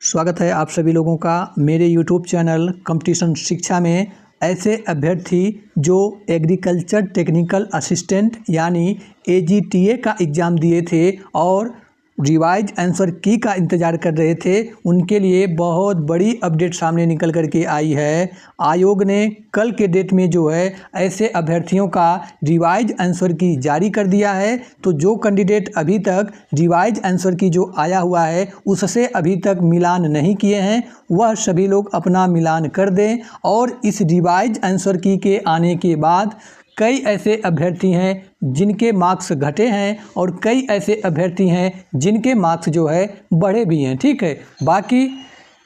स्वागत है आप सभी लोगों का मेरे यूट्यूब चैनल कंपटीशन शिक्षा में। ऐसे अभ्यर्थी जो एग्रीकल्चर टेक्निकल असिस्टेंट यानी AGTA का एग्ज़ाम दिए थे और रिवाइज आंसर की का इंतज़ार कर रहे थे, उनके लिए बहुत बड़ी अपडेट सामने निकल कर के आई है। आयोग ने कल के डेट में जो है ऐसे अभ्यर्थियों का रिवाइज आंसर की जारी कर दिया है। तो जो कैंडिडेट अभी तक रिवाइज आंसर की जो आया हुआ है उससे अभी तक मिलान नहीं किए हैं, वह सभी लोग अपना मिलान कर दें। और इस रिवाइज आंसर की के आने के बाद कई ऐसे अभ्यर्थी हैं जिनके मार्क्स घटे हैं और कई ऐसे अभ्यर्थी हैं जिनके मार्क्स जो है बढ़े भी हैं। ठीक है, बाकी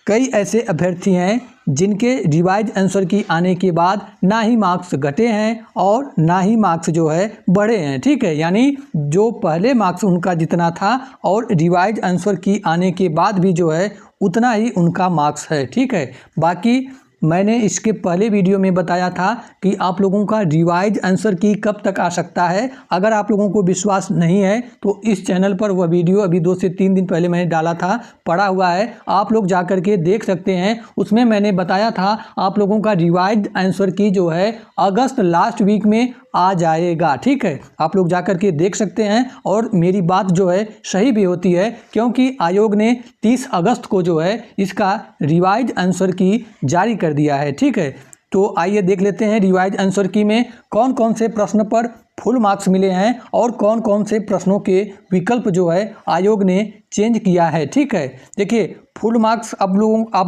कई ऐसे अभ्यर्थी हैं जिनके रिवाइज आंसर की आने के बाद ना ही मार्क्स घटे हैं और ना ही मार्क्स जो है बढ़े हैं। ठीक है, यानी जो पहले मार्क्स उनका जितना था और रिवाइज आंसर की आने के बाद भी जो है उतना ही उनका मार्क्स है। ठीक है, बाकी मैंने इसके पहले वीडियो में बताया था कि आप लोगों का रिवाइज आंसर की कब तक आ सकता है। अगर आप लोगों को विश्वास नहीं है तो इस चैनल पर वह वीडियो अभी 2 से 3 दिन पहले मैंने डाला था, पड़ा हुआ है, आप लोग जा कर के देख सकते हैं। उसमें मैंने बताया था आप लोगों का रिवाइज आंसर की जो है अगस्त लास्ट वीक में आ जाएगा। ठीक है, आप लोग जा कर के देख सकते हैं और मेरी बात जो है सही भी होती है, क्योंकि आयोग ने 30 अगस्त को जो है इसका रिवाइज आंसर की जारी कर दिया है। ठीक है, तो आइए देख लेते हैं रिवाइज आंसर की में कौन कौन से प्रश्न पर फुल मार्क्स मिले हैं और कौन कौन से प्रश्नों के विकल्प जो है आयोग ने चेंज किया है। ठीक है, देखिए फुल मार्क्स आप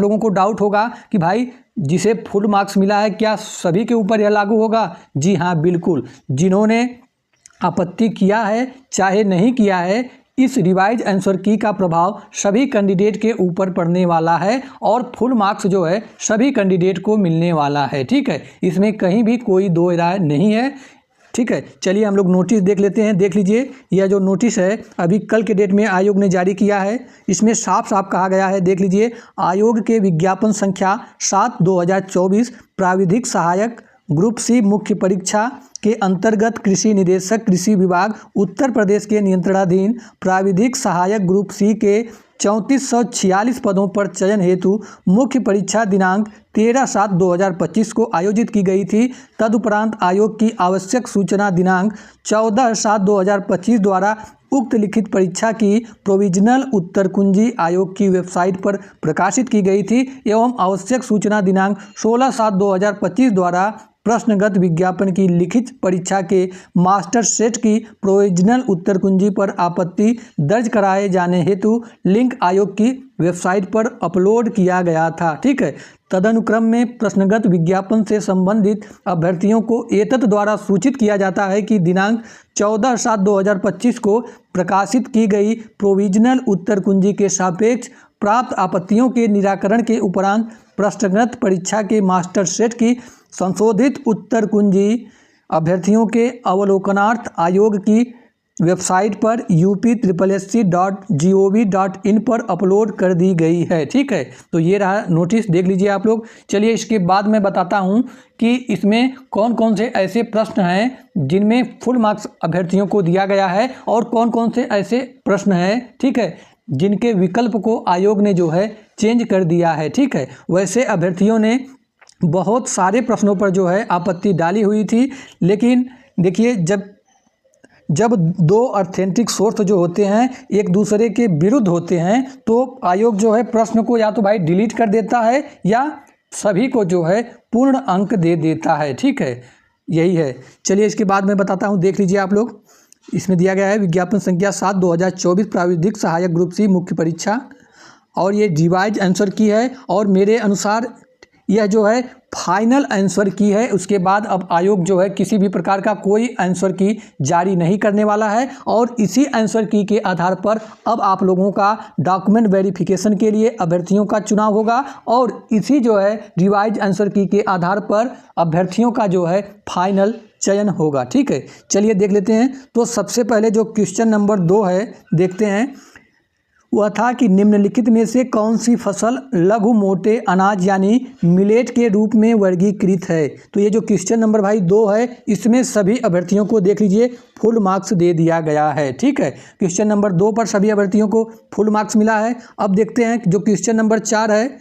लोगों को डाउट होगा कि भाई जिसे फुल मार्क्स मिला है क्या सभी के ऊपर यह लागू होगा। जी हाँ, बिल्कुल, जिन्होंने आपत्ति किया है चाहे नहीं किया है, इस रिवाइज आंसर की का प्रभाव सभी कैंडिडेट के ऊपर पड़ने वाला है और फुल मार्क्स जो है सभी कैंडिडेट को मिलने वाला है। ठीक है, इसमें कहीं भी कोई दो राय नहीं है। ठीक है, चलिए हम लोग नोटिस देख लेते हैं। देख लीजिए, यह जो नोटिस है अभी कल के डेट में आयोग ने जारी किया है, इसमें साफ साफ कहा गया है। देख लीजिए, आयोग के विज्ञापन संख्या 7/2024 प्राविधिक सहायक ग्रुप सी मुख्य परीक्षा के अंतर्गत कृषि निदेशक कृषि विभाग उत्तर प्रदेश के नियंत्रणाधीन प्राविधिक सहायक ग्रुप सी के 3446 पदों पर चयन हेतु मुख्य परीक्षा दिनांक 13/7/2025 को आयोजित की गई थी। तदुपरांत आयोग की आवश्यक सूचना दिनांक 14/7/2025 द्वारा उक्त लिखित परीक्षा की प्रोविजनल उत्तर कुंजी आयोग की वेबसाइट पर प्रकाशित की गई थी एवं आवश्यक सूचना दिनांक 16/7/2025 द्वारा प्रश्नगत विज्ञापन की लिखित परीक्षा के मास्टर सेट की प्रोविजनल उत्तर कुंजी पर आपत्ति दर्ज कराए जाने हेतु लिंक आयोग की वेबसाइट पर अपलोड किया गया था। ठीक है, तदनुक्रम में प्रश्नगत विज्ञापन से संबंधित अभ्यर्थियों को एतत् द्वारा सूचित किया जाता है कि दिनांक 14/7/2025 को प्रकाशित की गई प्रोविजनल उत्तर कुंजी के सापेक्ष प्राप्त आपत्तियों के निराकरण के उपरांत प्रश्नगत परीक्षा के मास्टर सेट की संशोधित उत्तर कुंजी अभ्यर्थियों के अवलोकनार्थ आयोग की वेबसाइट पर upSSC.gov.in पर अपलोड कर दी गई है। ठीक है, तो ये रहा नोटिस, देख लीजिए आप लोग। चलिए इसके बाद मैं बताता हूँ कि इसमें कौन कौन से ऐसे प्रश्न हैं जिनमें फुल मार्क्स अभ्यर्थियों को दिया गया है और कौन कौन से ऐसे प्रश्न हैं, ठीक है, जिनके विकल्प को आयोग ने जो है चेंज कर दिया है। ठीक है, वैसे अभ्यर्थियों ने बहुत सारे प्रश्नों पर जो है आपत्ति डाली हुई थी, लेकिन देखिए जब दो ऑथेंटिक सोर्स जो होते हैं एक दूसरे के विरुद्ध होते हैं तो आयोग जो है प्रश्न को या तो भाई डिलीट कर देता है या सभी को जो है पूर्ण अंक दे देता है। ठीक है, यही है। चलिए इसके बाद मैं बताता हूँ, देख लीजिए आप लोग। इसमें दिया गया है विज्ञापन संख्या 7/2024 प्राविधिक सहायक ग्रुप सी मुख्य परीक्षा, और ये रिवाइज आंसर की है और मेरे अनुसार यह जो है फाइनल आंसर की है। उसके बाद अब आयोग जो है किसी भी प्रकार का कोई आंसर की जारी नहीं करने वाला है और इसी आंसर की के आधार पर अब आप लोगों का डॉक्यूमेंट वेरिफिकेशन के लिए अभ्यर्थियों का चुनाव होगा और इसी जो है रिवाइज आंसर की के आधार पर अभ्यर्थियों का जो है फाइनल चयन होगा। ठीक है, चलिए देख लेते हैं। तो सबसे पहले जो क्वेश्चन नंबर 2 है देखते हैं, वह था कि निम्नलिखित में से कौन सी फसल लघु मोटे अनाज यानी मिलेट के रूप में वर्गीकृत है। तो ये जो क्वेश्चन नंबर भाई 2 है, इसमें सभी अभ्यर्थियों को देख लीजिए फुल मार्क्स दे दिया गया है। ठीक है, क्वेश्चन नंबर 2 पर सभी अभ्यर्थियों को फुल मार्क्स मिला है। अब देखते हैं जो क्वेश्चन नंबर 4 है,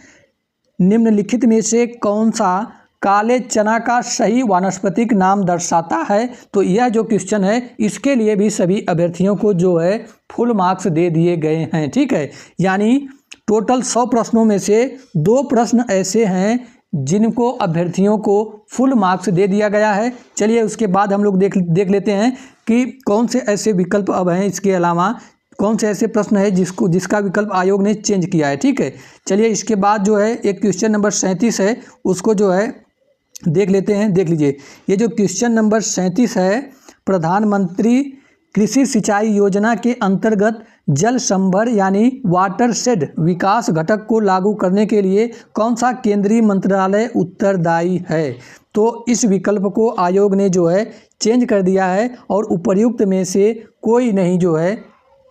निम्नलिखित में से कौन सा काले चना का सही वानस्पतिक नाम दर्शाता है। तो यह जो क्वेश्चन है इसके लिए भी सभी अभ्यर्थियों को जो है फुल मार्क्स दे दिए गए हैं। ठीक है, यानी टोटल 100 प्रश्नों में से 2 प्रश्न ऐसे हैं जिनको अभ्यर्थियों को फुल मार्क्स दे दिया गया है। चलिए उसके बाद हम लोग देख लेते हैं कि कौन से ऐसे विकल्प अब हैं, इसके अलावा कौन से ऐसे प्रश्न है जिसका विकल्प आयोग ने चेंज किया है। ठीक है, चलिए इसके बाद जो है एक क्वेश्चन नंबर 37 है, उसको जो है देख लेते हैं। देख लीजिए, ये जो क्वेश्चन नंबर 37 है, प्रधानमंत्री कृषि सिंचाई योजना के अंतर्गत जल संभर यानी वाटरशेड विकास घटक को लागू करने के लिए कौन सा केंद्रीय मंत्रालय उत्तरदायी है। तो इस विकल्प को आयोग ने जो है चेंज कर दिया है और उपर्युक्त में से कोई नहीं जो है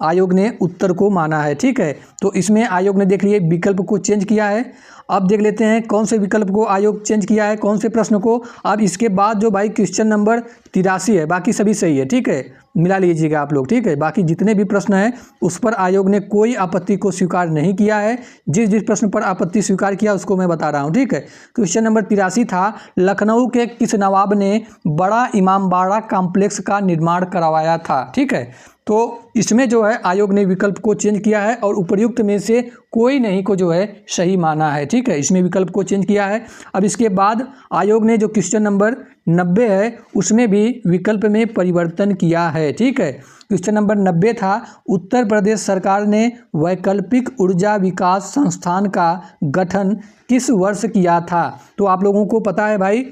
आयोग ने उत्तर को माना है। ठीक है, तो इसमें आयोग ने देख लिए विकल्प को चेंज किया है। अब देख लेते हैं कौन से विकल्प को आयोग चेंज किया है, कौन से प्रश्न को। अब इसके बाद जो भाई क्वेश्चन नंबर 83 है, बाकी सभी सही है। ठीक है, मिला लीजिएगा आप लोग। ठीक है, बाकी जितने भी प्रश्न हैं उस पर आयोग ने कोई आपत्ति को स्वीकार नहीं किया है। जिस प्रश्न पर आपत्ति स्वीकार किया उसको मैं बता रहा हूँ। ठीक है, क्वेश्चन नंबर 83 था, लखनऊ के किस नवाब ने बड़ा इमामबाड़ा कॉम्प्लेक्स का निर्माण करवाया था। ठीक है, तो इसमें जो है आयोग ने विकल्प को चेंज किया है और उपर्युक्त में से कोई नहीं को जो है सही माना है। ठीक है, इसमें विकल्प को चेंज किया है। अब इसके बाद आयोग ने जो क्वेश्चन नंबर 90 है उसमें भी विकल्प में परिवर्तन किया है। ठीक है, क्वेश्चन नंबर 90 था, उत्तर प्रदेश सरकार ने वैकल्पिक ऊर्जा विकास संस्थान का गठन किस वर्ष किया था। तो आप लोगों को पता है भाई,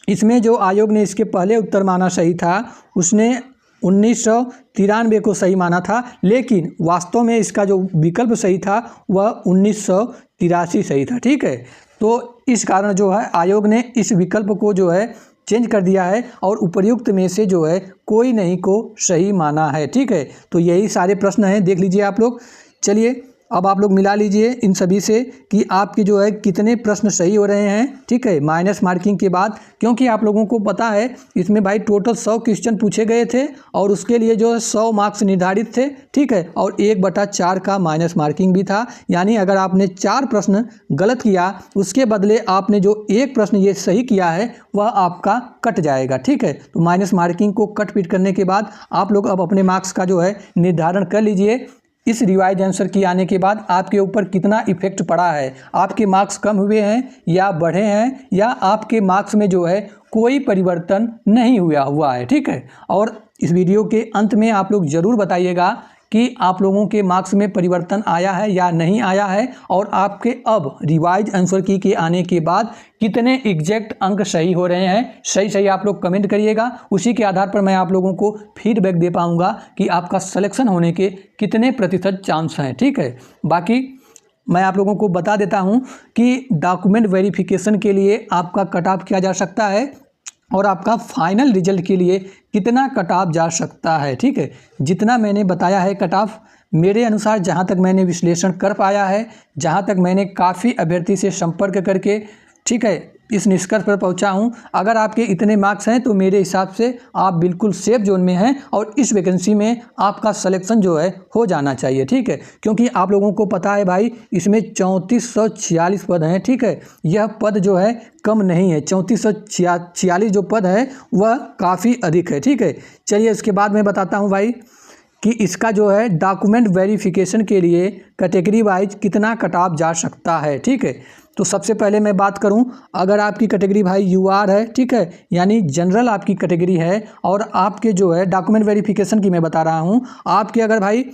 इसमें जो आयोग ने इसके पहले उत्तर माना सही था, उसने 1993 को सही माना था, लेकिन वास्तव में इसका जो विकल्प सही था वह 1983 सही था। ठीक है, तो इस कारण जो है आयोग ने इस विकल्प को जो है चेंज कर दिया है और उपर्युक्त में से जो है कोई नहीं को सही माना है। ठीक है, तो यही सारे प्रश्न हैं, देख लीजिए आप लोग। चलिए अब आप लोग मिला लीजिए इन सभी से कि आपके जो है कितने प्रश्न सही हो रहे हैं। ठीक है, माइनस मार्किंग के बाद, क्योंकि आप लोगों को पता है इसमें भाई टोटल 100 क्वेश्चन पूछे गए थे और उसके लिए जो है 100 मार्क्स निर्धारित थे। ठीक है, और 1/4 का माइनस मार्किंग भी था, यानी अगर आपने 4 प्रश्न गलत किया उसके बदले आपने जो 1 प्रश्न ये सही किया है वह आपका कट जाएगा। ठीक है, तो माइनस मार्किंग को कट पीट करने के बाद आप लोग अब अपने मार्क्स का जो है निर्धारण कर लीजिए। इस रिवाइज आंसर की आने के बाद आपके ऊपर कितना इफेक्ट पड़ा है, आपके मार्क्स कम हुए हैं या बढ़े हैं, या आपके मार्क्स में जो है कोई परिवर्तन नहीं हुआ है। ठीक है, और इस वीडियो के अंत में आप लोग ज़रूर बताइएगा कि आप लोगों के मार्क्स में परिवर्तन आया है या नहीं आया है, और आपके अब रिवाइज आंसर की के आने के बाद कितने एग्जैक्ट अंक सही हो रहे हैं। सही आप लोग कमेंट करिएगा, उसी के आधार पर मैं आप लोगों को फीडबैक दे पाऊंगा कि आपका सिलेक्शन होने के कितने प्रतिशत चांस हैं। ठीक है, बाकी मैं आप लोगों को बता देता हूं कि डॉक्यूमेंट वेरिफिकेशन के लिए आपका कट ऑफ किया जा सकता है और आपका फाइनल रिजल्ट के लिए कितना कट ऑफ जा सकता है। ठीक है, जितना मैंने बताया है कट ऑफ, मेरे अनुसार जहां तक मैंने विश्लेषण कर पाया है, जहां तक मैंने काफ़ी अभ्यर्थी से संपर्क करके, ठीक है, इस निष्कर्ष पर पहुंचा हूं, अगर आपके इतने मार्क्स हैं तो मेरे हिसाब से आप बिल्कुल सेफ जोन में हैं और इस वैकेंसी में आपका सिलेक्शन जो है हो जाना चाहिए। ठीक है, क्योंकि आप लोगों को पता है भाई इसमें 3446 पद हैं। ठीक है, यह पद जो है कम नहीं है, 3446 जो पद है वह काफ़ी अधिक है। ठीक है, चलिए इसके बाद मैं बताता हूँ भाई कि इसका जो है डॉक्यूमेंट वेरिफिकेशन के लिए कैटेगरी वाइज कितना कट ऑफ जा सकता है। ठीक है, तो सबसे पहले मैं बात करूं, अगर आपकी कैटेगरी भाई यूआर है, ठीक है, यानी जनरल आपकी कैटेगरी है, और आपके जो है डॉक्यूमेंट वेरिफिकेशन की मैं बता रहा हूं, आपके अगर भाई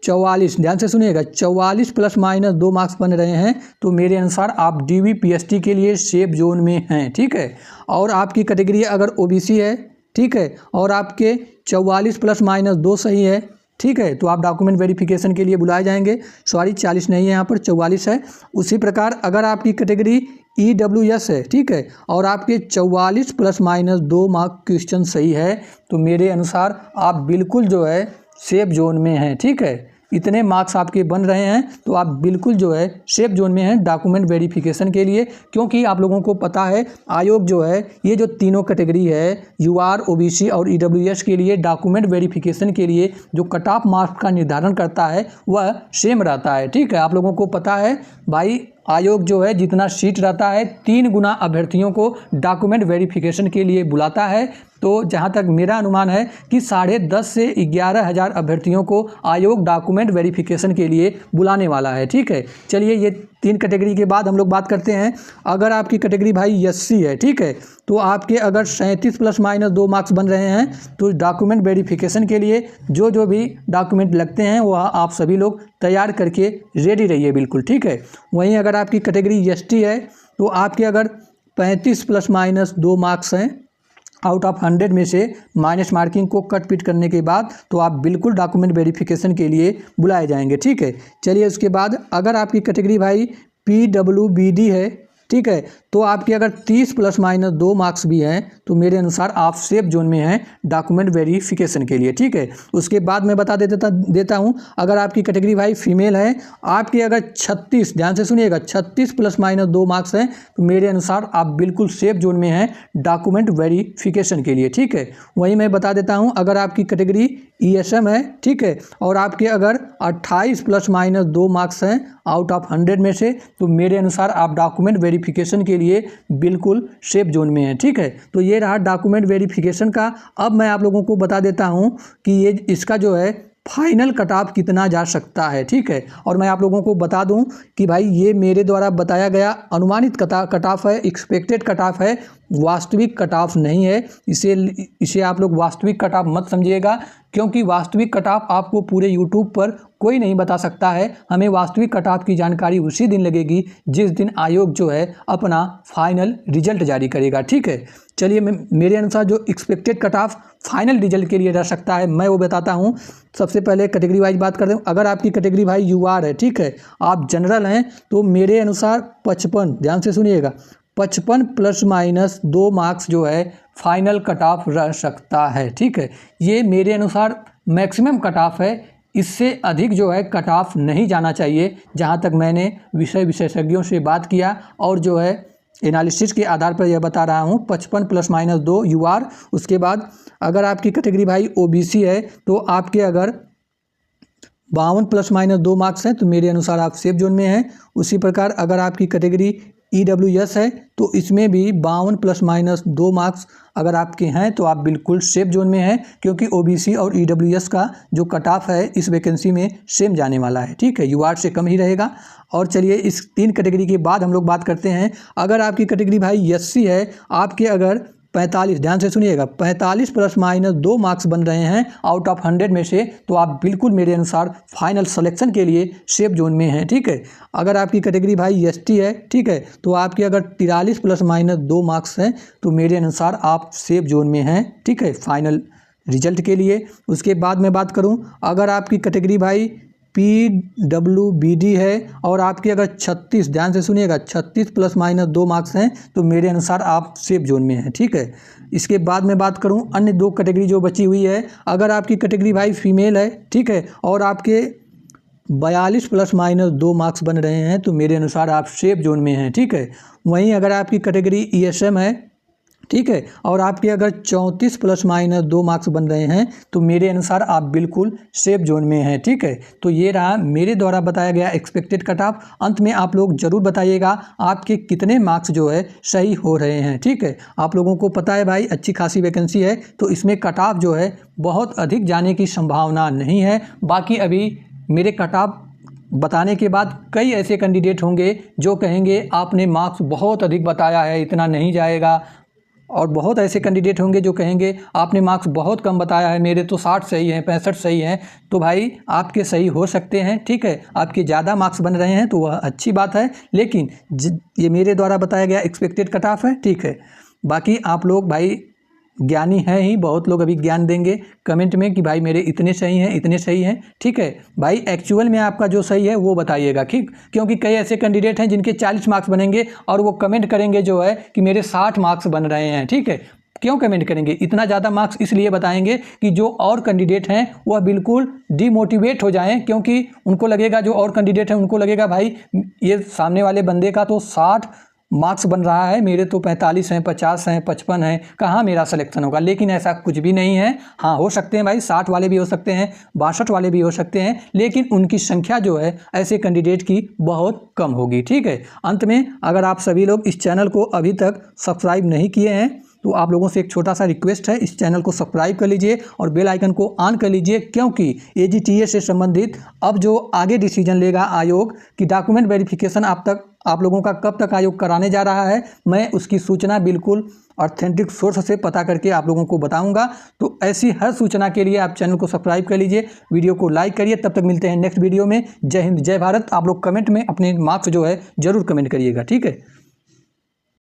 44, ध्यान से सुनिएगा, 44 ±2 मार्क्स बन रहे हैं तो मेरे अनुसार आप DVPST के लिए सेफ जोन में हैं। ठीक है, और आपकी कैटेगरी अगर OBC है, ठीक है, और आपके 44 ±2 सही है, ठीक है, तो आप डॉक्यूमेंट वेरिफिकेशन के लिए बुलाए जाएंगे। सॉरी 40 नहीं है, यहाँ पर 44 है। उसी प्रकार अगर आपकी कैटेगरी EWS है, ठीक है, और आपके 44 ±2 मार्क क्वेश्चन सही है तो मेरे अनुसार आप बिल्कुल जो है सेफ जोन में हैं। ठीक है, इतने मार्क्स आपके बन रहे हैं तो आप बिल्कुल जो है सेफ जोन में हैं डॉक्यूमेंट वेरिफिकेशन के लिए, क्योंकि आप लोगों को पता है आयोग जो है ये जो तीनों कैटेगरी है यूआर, ओबीसी और ईडब्ल्यूएस के लिए डॉक्यूमेंट वेरिफिकेशन के लिए जो कट ऑफ मार्क्स का निर्धारण करता है वह सेम रहता है। ठीक है, आप लोगों को पता है भाई आयोग जो है जितना सीट रहता है 3 गुना अभ्यर्थियों को डॉक्यूमेंट वेरिफिकेशन के लिए बुलाता है। तो जहां तक मेरा अनुमान है कि 10.5 से 11,000 अभ्यर्थियों को आयोग डॉक्यूमेंट वेरिफिकेशन के लिए बुलाने वाला है। ठीक है, चलिए ये 3 कैटेगरी के बाद हम लोग बात करते हैं। अगर आपकी कैटेगरी भाई एससी है, ठीक है, तो आपके अगर 37 ± 2 मार्क्स बन रहे हैं तो डॉक्यूमेंट वेरिफिकेशन के लिए जो भी डॉक्यूमेंट लगते हैं वह आप सभी लोग तैयार करके रेडी रहिए बिल्कुल। ठीक है, वहीं अगर आपकी कैटेगरी एसटी है तो आपके अगर 35 ± 2 मार्क्स हैं आउट ऑफ 100 में से माइनस मार्किंग को कट पीट करने के बाद तो आप बिल्कुल डॉक्यूमेंट वेरिफिकेशन के लिए बुलाए जाएंगे। ठीक है, चलिए उसके बाद अगर आपकी कैटेगरी भाई PWBD है, ठीक है, तो आपके अगर 30 ± 2 मार्क्स भी हैं तो मेरे अनुसार आप सेफ जोन में हैं डॉक्यूमेंट वेरिफिकेशन के लिए। ठीक है, उसके बाद मैं बता देता हूं अगर आपकी कैटेगरी भाई फीमेल है, आपके अगर 36, ध्यान से सुनिएगा, 36 ± 2 मार्क्स हैं तो मेरे अनुसार आप बिल्कुल सेफ जोन में हैं डॉक्यूमेंट वेरिफिकेशन के लिए। ठीक है, वहीं मैं बता देता हूँ अगर आपकी कैटेगरी ESM है, ठीक है, और आपके अगर 28 ± 2 मार्क्स हैं आउट ऑफ 100 में से तो मेरे अनुसार आप डॉक्यूमेंट वेरिफिकेशन के लिए बिल्कुल सेफ जोन में हैं। ठीक है, तो ये रहा डॉक्यूमेंट वेरिफिकेशन का। अब मैं आप लोगों को बता देता हूं कि ये इसका जो है फाइनल कट ऑफ कितना जा सकता है। ठीक है, और मैं आप लोगों को बता दूं कि भाई ये मेरे द्वारा बताया गया अनुमानित कट ऑफ है, एक्सपेक्टेड कट ऑफ है, वास्तविक कट ऑफ नहीं है। इसे आप लोग वास्तविक कट ऑफ मत समझिएगा, क्योंकि वास्तविक कट ऑफ आपको पूरे यूट्यूब पर कोई नहीं बता सकता है। हमें वास्तविक कट ऑफ की जानकारी उसी दिन लगेगी जिस दिन आयोग जो है अपना फाइनल रिजल्ट जारी करेगा। ठीक है, चलिए मेरे अनुसार जो expected cut off final result के लिए रह सकता है मैं वो बताता हूँ। सबसे पहले कैटेगरी वाइज बात करते हैं। अगर आपकी कैटेगरी भाई यूआर है, ठीक है, आप जनरल हैं, तो मेरे अनुसार 55, ध्यान से सुनिएगा, 55 ± 2 मार्क्स जो है फाइनल कट ऑफ रह सकता है। ठीक है, ये मेरे अनुसार मैक्सिमम कट ऑफ है, इससे अधिक जो है कट ऑफ नहीं जाना चाहिए। जहाँ तक मैंने विशेषज्ञों से बात किया और जो है एनालिसिस के आधार पर यह बता रहा हूँ 55 ± 2 यूआर। उसके बाद अगर आपकी कैटेगरी भाई ओबीसी है तो आपके अगर 52 ± 2 मार्क्स हैं तो मेरे अनुसार आप सेफ जोन में हैं। उसी प्रकार अगर आपकी कैटेगरी ईडब्ल्यूएस है तो इसमें भी 52 ± 2 मार्क्स अगर आपके हैं तो आप बिल्कुल सेफ जोन में हैं, क्योंकि ओबीसी और ईडब्ल्यूएस का जो कट ऑफ है इस वैकेंसी में सेम जाने वाला है। ठीक है, यूआर से कम ही रहेगा। और चलिए इस 3 कैटेगरी के बाद हम लोग बात करते हैं। अगर आपकी कैटेगरी भाई एससी है, आपके अगर 45, ध्यान से सुनिएगा, 45 ± 2 मार्क्स बन रहे हैं आउट ऑफ 100 में से तो आप बिल्कुल मेरे अनुसार फाइनल सिलेक्शन के लिए सेफ जोन में हैं। ठीक है, अगर आपकी कैटेगरी भाई एसटी है, ठीक है, तो आपके अगर 43 ± 2 मार्क्स हैं तो मेरे अनुसार आप सेफ जोन में हैं। ठीक है, फाइनल रिजल्ट के लिए। उसके बाद मैं बात करूं अगर आपकी कैटेगरी भाई PWBD है और आपके अगर 36, ध्यान से सुनिएगा, 36 ± 2 मार्क्स हैं तो मेरे अनुसार आप सेफ जोन में हैं। ठीक है, इसके बाद मैं बात करूं अन्य 2 कैटेगरी जो बची हुई है। अगर आपकी कैटेगरी भाई फीमेल है, ठीक है, और आपके 42 ± 2 मार्क्स बन रहे हैं तो मेरे अनुसार आप सेफ जोन में हैं। ठीक है, वहीं अगर आपकी कैटेगरी ESM है, ठीक है, और आपके अगर 34 ± 2 मार्क्स बन रहे हैं तो मेरे अनुसार आप बिल्कुल सेफ जोन में हैं। ठीक है, तो ये रहा मेरे द्वारा बताया गया एक्सपेक्टेड कट ऑफ। अंत में आप लोग जरूर बताइएगा आपके कितने मार्क्स जो है सही हो रहे हैं। ठीक है, आप लोगों को पता है भाई अच्छी खासी वैकेंसी है तो इसमें कट ऑफ जो है बहुत अधिक जाने की संभावना नहीं है। बाकी अभी मेरे कट ऑफ बताने के बाद कई ऐसे कैंडिडेट होंगे जो कहेंगे आपने मार्क्स बहुत अधिक बताया है, इतना नहीं जाएगा, और बहुत ऐसे कैंडिडेट होंगे जो कहेंगे आपने मार्क्स बहुत कम बताया है, मेरे तो 60 सही हैं, 65 सही हैं। तो भाई आपके सही हो सकते हैं। ठीक है, आपके ज़्यादा मार्क्स बन रहे हैं तो वह अच्छी बात है, लेकिन ये मेरे द्वारा बताया गया एक्सपेक्टेड कट ऑफ है। ठीक है, बाकी आप लोग भाई ज्ञानी हैं ही, बहुत लोग अभी ज्ञान देंगे कमेंट में कि भाई मेरे इतने सही हैं, इतने सही हैं। ठीक है भाई, एक्चुअल में आपका जो सही है वो बताइएगा। ठीक, क्योंकि कई ऐसे कैंडिडेट हैं जिनके 40 मार्क्स बनेंगे और वो कमेंट करेंगे जो है कि मेरे 60 मार्क्स बन रहे हैं। ठीक है, क्यों कमेंट करेंगे? इतना ज़्यादा मार्क्स इसलिए बताएंगे कि जो और कैंडिडेट हैं वह बिल्कुल डिमोटिवेट हो जाएं, क्योंकि उनको लगेगा, जो और कैंडिडेट हैं उनको लगेगा भाई ये सामने वाले बंदे का तो 60 मार्क्स बन रहा है, मेरे तो 45 हैं, 50 हैं, 55 हैं, कहाँ मेरा सिलेक्शन होगा। लेकिन ऐसा कुछ भी नहीं है। हाँ, हो सकते हैं भाई 60 वाले भी हो सकते हैं, 62 वाले भी हो सकते हैं, लेकिन उनकी संख्या जो है ऐसे कैंडिडेट की बहुत कम होगी। ठीक है। अंत में अगर आप सभी लोग इस चैनल को अभी तक सब्सक्राइब नहीं किए हैं तो आप लोगों से एक छोटा सा रिक्वेस्ट है, इस चैनल को सब्सक्राइब कर लीजिए और बेल आइकन को ऑन कर लीजिए, क्योंकि AGTA से संबंधित अब जो आगे डिसीजन लेगा आयोग कि डॉक्यूमेंट वेरिफिकेशन आप लोगों का कब तक आयोग कराने जा रहा है, मैं उसकी सूचना बिल्कुल ऑथेंटिक सोर्स से पता करके आप लोगों को बताऊंगा। तो ऐसी हर सूचना के लिए आप चैनल को सब्सक्राइब कर लीजिए, वीडियो को लाइक करिए। तब तक मिलते हैं नेक्स्ट वीडियो में। जय हिंद, जय भारत। आप लोग कमेंट में अपने मार्क्स जो है जरूर कमेंट करिएगा। ठीक है।